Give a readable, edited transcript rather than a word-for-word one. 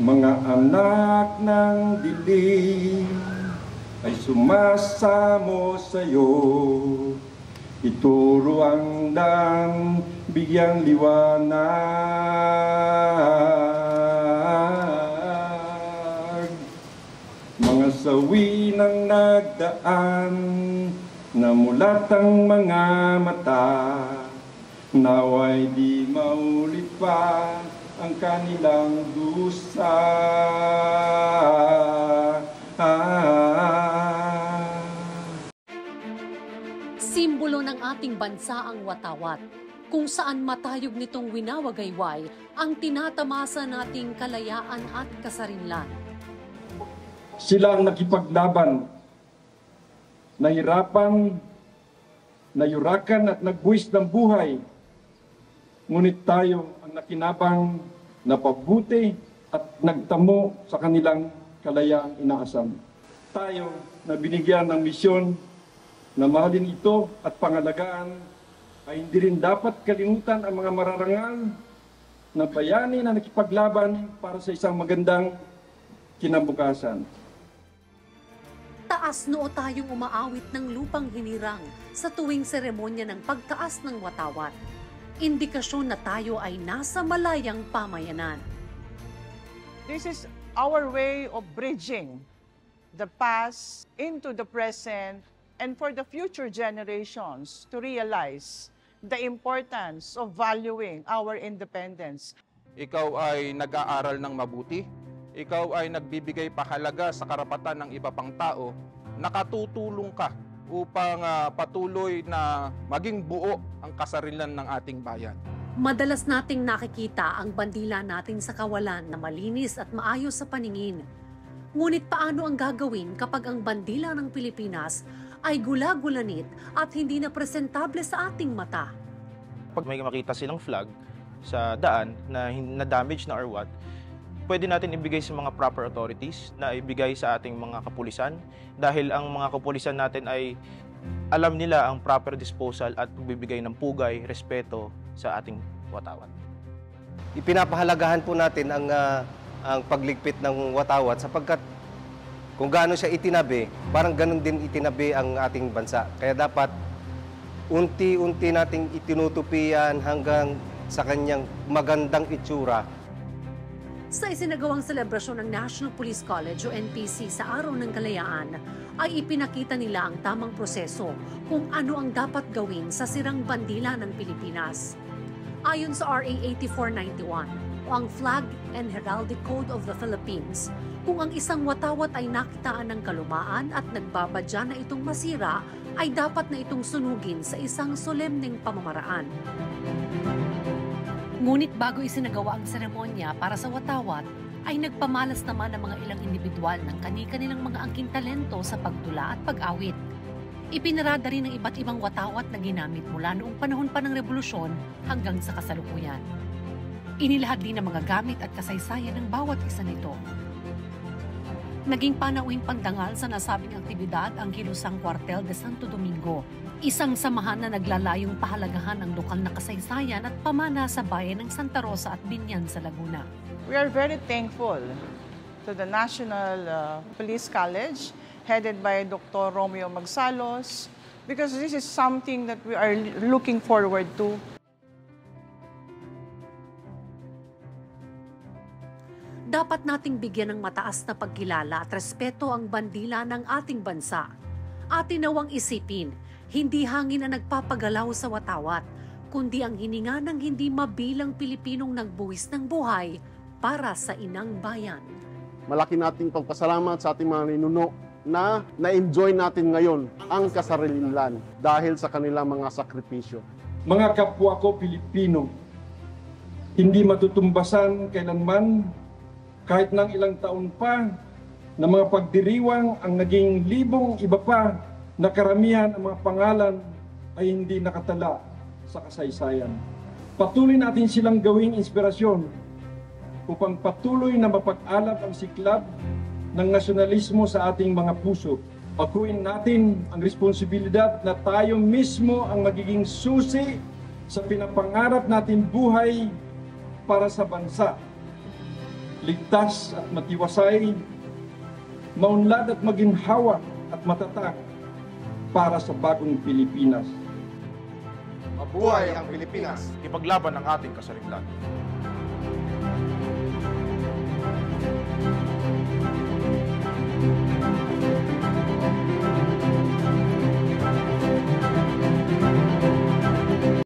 Mga anak ng dilim ay sumasamo sa'yo. Ituro ang dang bigyang liwanag. Mga sawi ng nagdaan, namulat ang mga mata. Naway di maulit pa ang kanilang dusa. Simbolo ng ating bansa ang watawat, kung saan matayog nitong winawagayway ang tinatamasa nating kalayaan at kasarinlan. Sila ang nakipaglaban, nahirapan, nayurakan at nagbuwis ng buhay. Ngunit tayo ang nakinabang, napabuti at nagtamo sa kanilang kalayaang inaasam. Tayo na binigyan ng misyon na mahalin ito at pangalagaan ay hindi rin dapat kalimutan ang mga mararangal na bayani na nakipaglaban para sa isang magandang kinabukasan. Taas noo tayong umaawit ng lupang hinirang sa tuwing seremonya ng pagtaas ng watawat. Indikasyon na tayo ay nasa malayang pamayanan. This is our way of bridging the past into the present and for the future generations to realize the importance of valuing our independence. Ikaw ay nag-aaral ng mabuti, ikaw ay nagbibigay pahalaga sa karapatan ng iba pang tao, nakatutulong ka upang patuloy na maging buo ang kasarinlan ng ating bayan. Madalas nating nakikita ang bandila natin sa kawalan na malinis at maayos sa paningin. Ngunit paano ang gagawin kapag ang bandila ng Pilipinas ay gula-gulanit at hindi na presentable sa ating mata? Pag may makita silang flag sa daan na damage na or what, pwede natin ibigay sa mga proper authorities, na ibigay sa ating mga kapulisan, dahil ang mga kapulisan natin ay alam nila ang proper disposal at pagbibigay ng pugay, respeto sa ating watawat. Ipinapahalagahan po natin ang pagligpit ng watawat sapagkat kung gaano siya itinabi, parang ganun din itinabi ang ating bansa. Kaya dapat unti-unti nating itinutupi yan hanggang sa kanyang magandang itsura. Sa isinagawang selebrasyon ng National Police College o NPC sa Araw ng Kalayaan, ay ipinakita nila ang tamang proseso kung ano ang dapat gawin sa sirang bandila ng Pilipinas. Ayon sa RA 8491 o ang Flag and Heraldic Code of the Philippines, kung ang isang watawat ay nakitaan ng kalumaan at nagbabadya na itong masira, ay dapat na itong sunugin sa isang solemneng pamamaraan. Ngunit bago isinagawa ang seremonya para sa watawat, ay nagpamalas naman ang mga ilang individual ng kani-kanilang mga angking talento sa pagtula at pag-awit. Ipinarada rin ng iba't ibang watawat na ginamit mula noong panahon pa ng Revolusyon hanggang sa kasalukuyan. Inilahad din ang mga gamit at kasaysayan ng bawat isa nito. Naging panauhing pandangal sa nasabing aktibidad ang Kilusang Cuartel de Santo Domingo, isang samahan na naglalayong pahalagahan ang lokal na kasaysayan at pamana sa bayan ng Santa Rosa at Binyan sa Laguna. We are very thankful to the National Police College headed by Dr. Romeo Magsalos because this is something that we are looking forward to. Dapat nating bigyan ng mataas na pagkilala at respeto ang bandila ng ating bansa. Atin nawang isipin, hindi hangin ang nagpapagalaw sa watawat, kundi ang hininga ng hindi mabilang Pilipinong nagbuwis ng buhay para sa inang bayan. Malaki nating pagpasalamat sa ating mga ninuno na na-enjoy natin ngayon ang kasarilan dahil sa kanilang mga sakripisyo. Mga kapwa ko Pilipino, hindi matutumbasan kailanman kahit ng ilang taon pa na mga pagdiriwang ang naging libong iba pa na karamihan ang mga pangalan ay hindi nakatala sa kasaysayan. Patuloy natin silang gawing inspirasyon upang patuloy na mapag-alab ang siklab ng nasyonalismo sa ating mga puso. Pakuin natin ang responsibilidad na tayo mismo ang magiging susi sa pinapangarap natin buhay para sa bansa. ligtas at matiwasay, maunlad at maginhawa at matatag para sa bagong Pilipinas. Mabuhay ang Pilipinas! Ipaglaban ang ating kasarinlan.